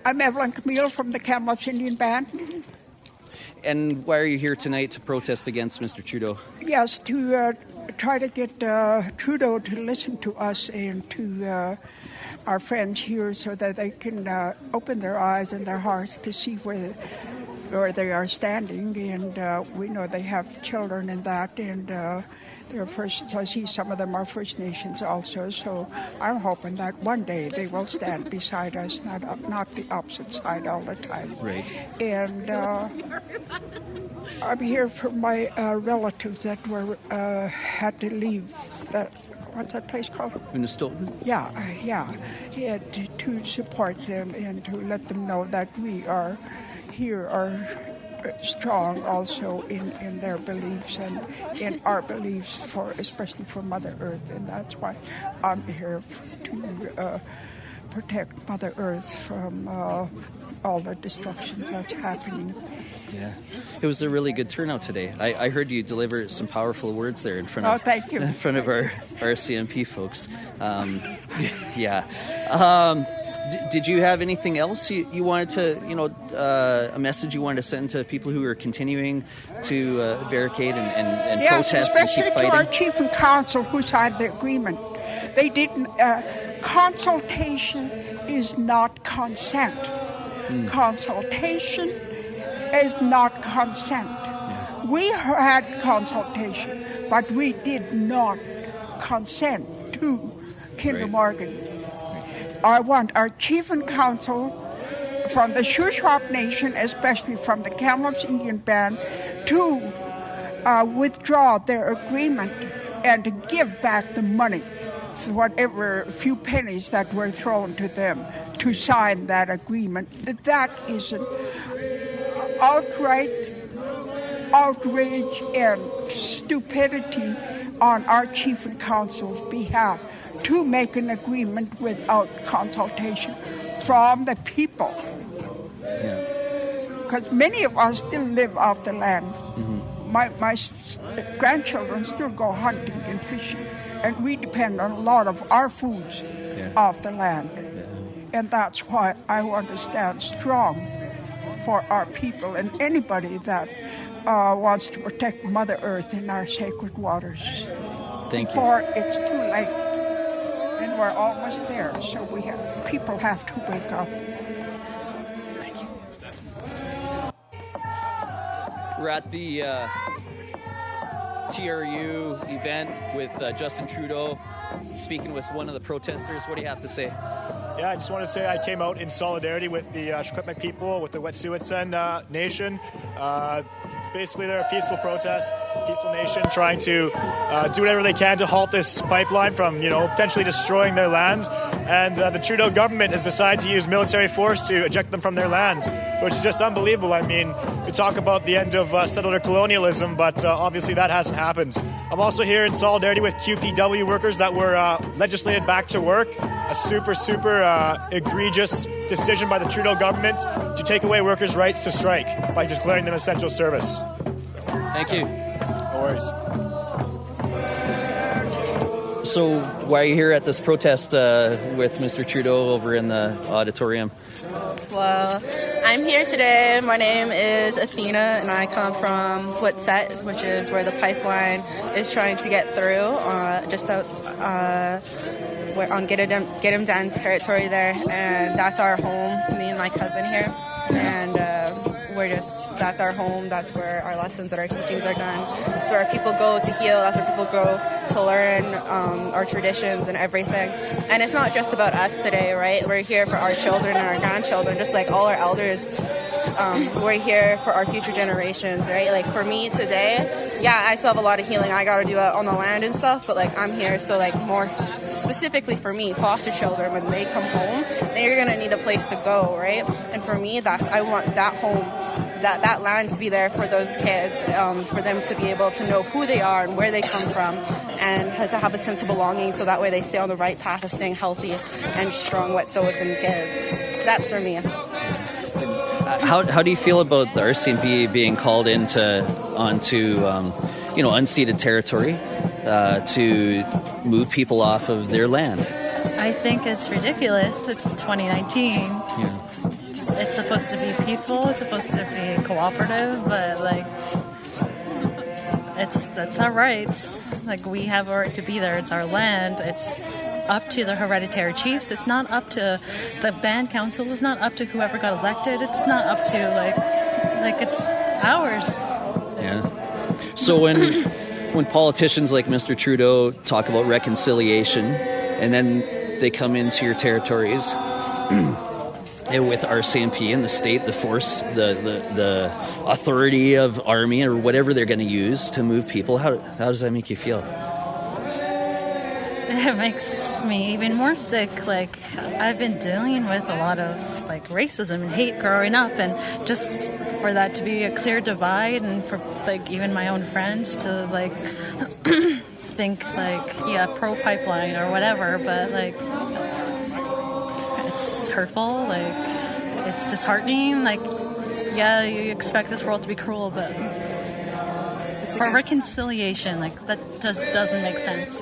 I'm Evelyn Camille from the Kamloops Indian Band. And why are you here tonight to protest against Mr. Trudeau? Yes, to try to get Trudeau to listen to us and to our friends here so that they can open their eyes and their hearts to see where they are standing. And we know they have children in that, and they're first. I see some of them are First Nations also. So I'm hoping that one day they will stand beside us, not the opposite side all the time. Right. And I'm here for my relatives that were had to leave. What's that place called? Venezeula? Yeah. He had to support them and to let them know that we are here, are strong also in their beliefs and in our beliefs, especially for Mother Earth. And that's why I'm here to protect Mother Earth from all the destruction that's happening. Yeah, it was a really good turnout today. I heard you deliver some powerful words there in front of thank you. In front of our CMP folks. Yeah. Did you have anything else you wanted to, a message you wanted to send to people who are continuing to barricade and protest and keep fighting? Yes, especially to our chief and council who signed the agreement. They didn't. Consultation is not consent. Consultation is not consent. Yeah. We had consultation, but we did not consent to Kinder Morgan. I want our chief and council from the Shuswap Nation, especially from the Kamloops Indian Band, to withdraw their agreement and to give back the money, whatever few pennies that were thrown to them, to sign that agreement. That is an outright outrage and stupidity on our chief and council's behalf to make an agreement without consultation from the people. Because many of us still live off the land. Mm-hmm. My grandchildren still go hunting and fishing, and we depend on a lot of our foods off the land. Yeah. And that's why I want to stand strong for our people and anybody that wants to protect Mother Earth in our sacred waters. Thank you. Before it's too late. And we're almost there, so people have to wake up. Thank you. We're at the TRU event with Justin Trudeau, speaking with one of the protesters. What do you have to say? Yeah, I just want to say I came out in solidarity with the Secwepemc people, with the Wet'suwet'en Nation. Basically, they're a peaceful protest, peaceful nation trying to do whatever they can to halt this pipeline from, potentially destroying their lands. And the Trudeau government has decided to use military force to eject them from their lands, which is just unbelievable. I mean, we talk about the end of settler colonialism, but obviously that hasn't happened. I'm also here in solidarity with QPW workers that were legislated back to work. A super egregious decision by the Trudeau government to take away workers' rights to strike by declaring them essential service. Thank you. No worries. So why are you here at this protest with Mr. Trudeau over in the auditorium? Well, I'm here today. My name is Athena, and I come from Wet'suwet'en, which is where the pipeline is trying to get through, just outside. We're on Get 'em Down territory there, and that's our home, me and my cousin here. And that's our home, that's where our lessons and our teachings are done. It's where people go to heal, that's where people go to learn our traditions and everything. And it's not just about us today, right? We're here for our children and our grandchildren, just like all our elders. We're here for our future generations, right? Like for me today, I still have a lot of healing I gotta do on the land and stuff, but like I'm here so like more specifically for me, foster children, when they come home, they're gonna need a place to go, right? And for me, I want that home, that land to be there for those kids, for them to be able to know who they are and where they come from, and to have a sense of belonging, so that way they stay on the right path of staying healthy and strong Wet'suwet'en kids. That's for me. How do you feel about the RCMP being called onto unceded territory to move people off of their land? I think it's ridiculous. It's 2019. Yeah. it's supposed to be peaceful, it's supposed to be cooperative, but like that's our rights. Like, we have a right to be there. It's our land. It's up to the hereditary chiefs. It's not up to the band councils. It's not up to whoever got elected. It's not up to like it's ours. Yeah. So when politicians like Mr. Trudeau talk about reconciliation, and then they come into your territories and with RCMP and the state, the force, the authority of army or whatever they're going to use to move people, how does that make you feel? It makes me even more sick. Like, I've been dealing with a lot of like racism and hate growing up, and just for that to be a clear divide, and for like even my own friends to like think like, yeah, pro pipeline or whatever, but like it's hurtful, like it's disheartening. Like, yeah, you expect this world to be cruel, but for reconciliation, like that just doesn't make sense.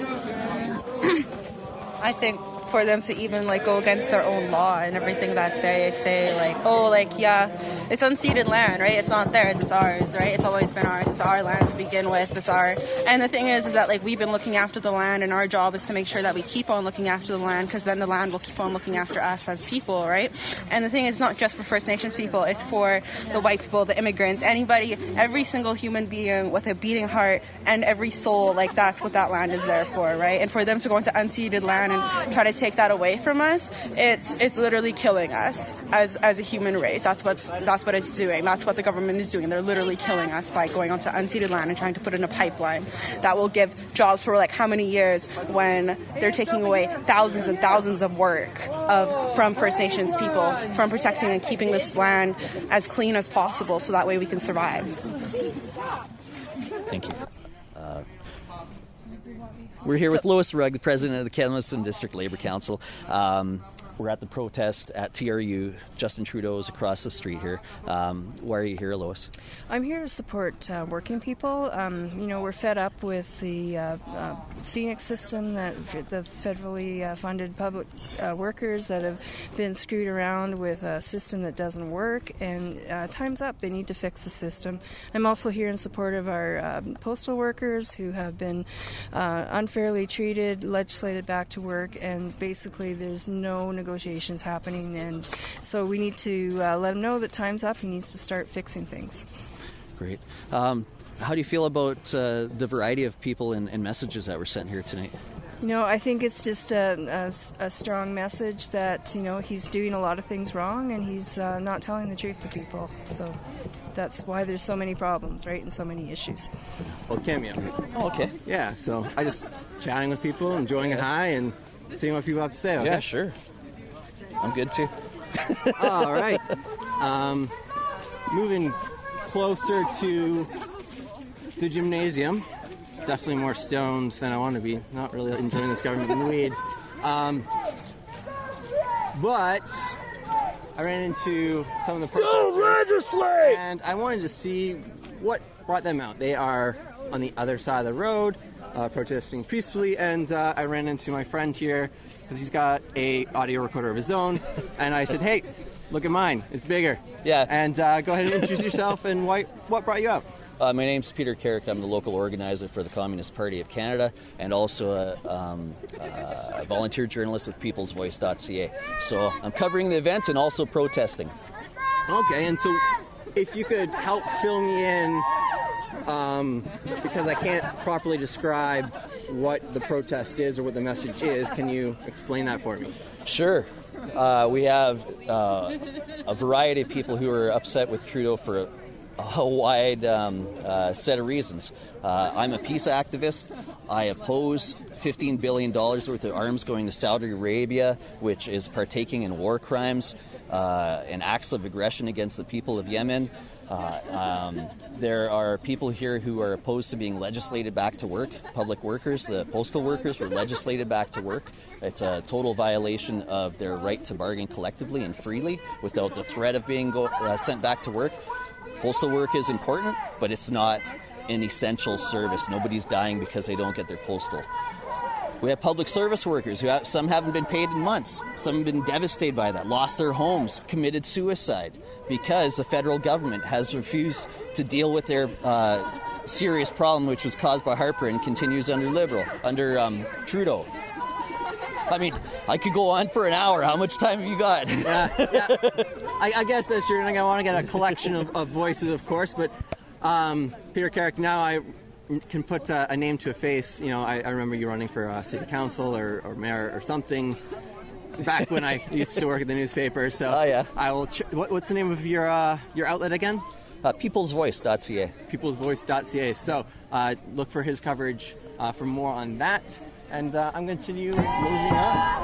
I think for them to even like go against their own law and everything that they say, like, oh, like, yeah, it's unceded land, right? It's not theirs, it's ours, right? It's always been ours. It's our land to begin with. It's our, and the thing is that like we've been looking after the land, and our job is to make sure that we keep on looking after the land, because then the land will keep on looking after us as people, right? And the thing is not just for First Nations people, it's for the white people, the immigrants, anybody, every single human being with a beating heart and every soul. Like, that's what that land is there for, right? And for them to go into unceded land and try to take that away from us, it's literally killing us as a human race. That's what it's doing. That's what the government is doing. They're literally killing us by going onto unceded land and trying to put in a pipeline that will give jobs for like how many years, when they're taking away thousands and thousands of work from First Nations people, from protecting and keeping this land as clean as possible, so that way we can survive. Thank you. We're here with Lois Rugg, the president of the Kamloops and District Labour Council. We're at the protest at TRU. Justin Trudeau is across the street here. Why are you here, Lois? I'm here to support working people. We're fed up with the Phoenix system, that the federally funded public workers that have been screwed around with a system that doesn't work, and time's up. They need to fix the system. I'm also here in support of our postal workers who have been unfairly treated, legislated back to work, and basically there's no negotiations happening, and so we need to let him know that time's up. He needs to start fixing things. Great. How do you feel about the variety of people and messages that were sent here tonight? I think it's just a strong message that, he's doing a lot of things wrong, and he's not telling the truth to people. So that's why there's so many problems, right, and so many issues. Well, cameo. Oh, okay. Yeah, so I just chatting with people, enjoying a high, and seeing what people have to say. Okay? Yeah, sure. I'm good too. All right. Moving closer to the gymnasium. Definitely more stoned than I want to be. Not really enjoying this government weed. But I ran into some of the protesters. Go legislate! And I wanted to see what brought them out. They are on the other side of the road, protesting peacefully, and I ran into my friend here because he's got a audio recorder of his own, and I said, hey, look at mine, it's bigger. Yeah. And go ahead and introduce yourself, and what brought you out? My name's Peter Kerek. I'm the local organizer for the Communist Party of Canada, and also a volunteer journalist with PeoplesVoice.ca. So I'm covering the event and also protesting. Okay, and so if you could help fill me in, because I can't properly describe what the protest is or what the message is, can you explain that for me? Sure. We have a variety of people who are upset with Trudeau for a wide set of reasons. I'm a peace activist. I oppose $15 billion worth of arms going to Saudi Arabia, which is partaking in war crimes and acts of aggression against the people of Yemen. There are people here who are opposed to being legislated back to work. Public workers, the postal workers, were legislated back to work. It's a total violation of their right to bargain collectively and freely without the threat of being sent back to work. Postal work is important, but it's not an essential service. Nobody's dying because they don't get their postal. We have public service workers some haven't been paid in months. Some have been devastated by that, lost their homes, committed suicide because the federal government has refused to deal with their serious problem, which was caused by Harper and continues under Trudeau. I mean, I could go on for an hour. How much time have you got? Yeah. I guess that's true. And I want to get a collection of voices, of course. But Peter Kerek, now I can put a name to a face. You know, I remember you running for city council or mayor or something back when I used to work at the newspaper. So I will. What's the name of your outlet again? PeoplesVoice.ca. PeoplesVoice.ca. So look for his coverage for more on that. And I'm going to continue nosing up.